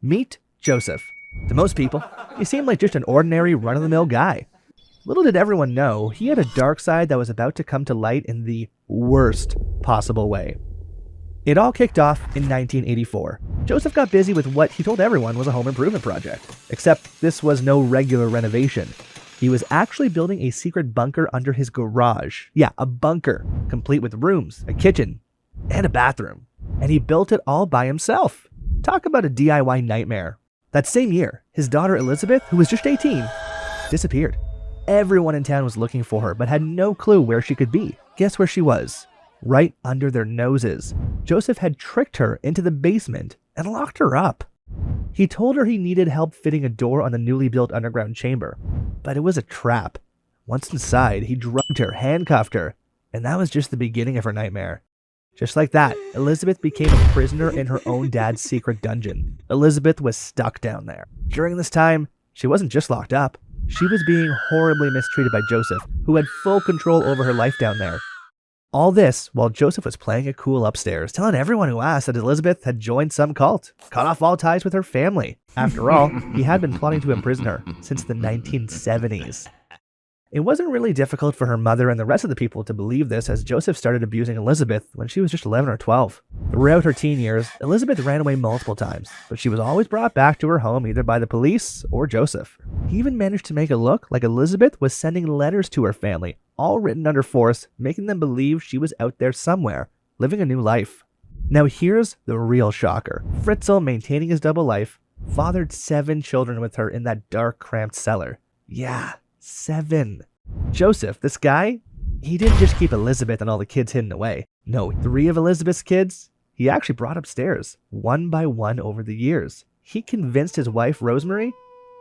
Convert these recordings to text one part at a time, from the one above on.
Meet Joseph. To most people, he seemed like just an ordinary run-of-the-mill guy. Little did everyone know, he had a dark side that was about to come to light in the worst possible way. It all kicked off in 1984. Joseph got busy with what he told everyone was a home improvement project. Except this was no regular renovation. He was actually building a secret bunker under his garage. Yeah, a bunker, complete with rooms, a kitchen, and a bathroom. And he built it all by himself. Talk about a DIY nightmare. That same year, his daughter Elizabeth, who was just 18, disappeared. Everyone in town was looking for her, but had no clue where she could be. Guess where she was? Right under their noses. Joseph had tricked her into the basement and locked her up. He told her he needed help fitting a door on the newly built underground chamber, but it was a trap. Once inside, he drugged her, handcuffed her, and that was just the beginning of her nightmare. Just like that, Elizabeth became a prisoner in her own dad's secret dungeon. Elizabeth was stuck down there. During this time, she wasn't just locked up. She was being horribly mistreated by Joseph, who had full control over her life down there. All this while Joseph was playing it cool upstairs, telling everyone who asked that Elizabeth had joined some cult, cut off all ties with her family. After all, he had been plotting to imprison her since the 1970s. It wasn't really difficult for her mother and the rest of the people to believe this, as Joseph started abusing Elizabeth when she was just 11 or 12. Throughout her teen years, Elizabeth ran away multiple times, but she was always brought back to her home either by the police or Joseph. He even managed to make it look like Elizabeth was sending letters to her family, all written under force, making them believe she was out there somewhere, living a new life. Now here's the real shocker. Fritzl, maintaining his double life, fathered 7 children with her in that dark, cramped cellar. Yeah, 7. Joseph, this guy, he didn't just keep Elizabeth and all the kids hidden away. No, 3 of Elizabeth's kids, he actually brought upstairs, one by one over the years. He convinced his wife, Rosemary,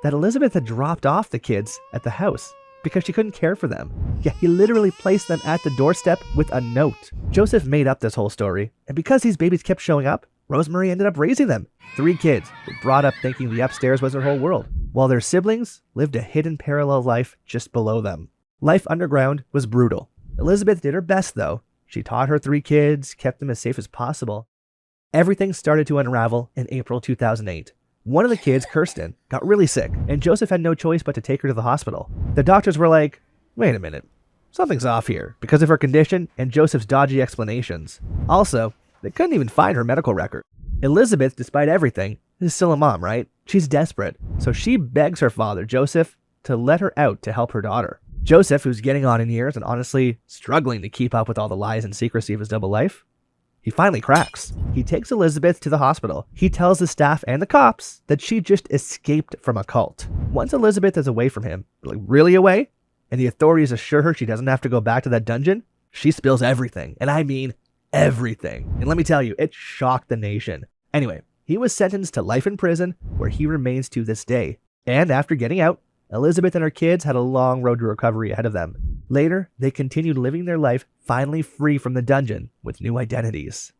that Elizabeth had dropped off the kids at the house because she couldn't care for them. Yeah, he literally placed them at the doorstep with a note. Joseph made up this whole story, and because these babies kept showing up, Rosemary ended up raising them. 3 kids were brought up thinking the upstairs was their whole world, while their siblings lived a hidden parallel life just below them. Life underground was brutal. Elizabeth did her best though. She taught her 3 kids, kept them as safe as possible. Everything started to unravel in April 2008. One of the kids, Kirsten, got really sick, and Joseph had no choice but to take her to the hospital. The doctors were like, wait a minute, something's off here, because of her condition and Joseph's dodgy explanations. Also, they couldn't even find her medical record. Elizabeth, despite everything, is still a mom, right? She's desperate, so she begs her father, Joseph, to let her out to help her daughter. Joseph, who's getting on in years and honestly struggling to keep up with all the lies and secrecy of his double life, he finally cracks. He takes Elizabeth to the hospital. He tells the staff and the cops that she just escaped from a cult. Once Elizabeth is away from him, like really away, and the authorities assure her she doesn't have to go back to that dungeon, she spills everything. And I mean everything. And let me tell you, it shocked the nation. Anyway, he was sentenced to life in prison, where he remains to this day. And after getting out, Elizabeth and her kids had a long road to recovery ahead of them. Later, they continued living their life finally free from the dungeon with new identities.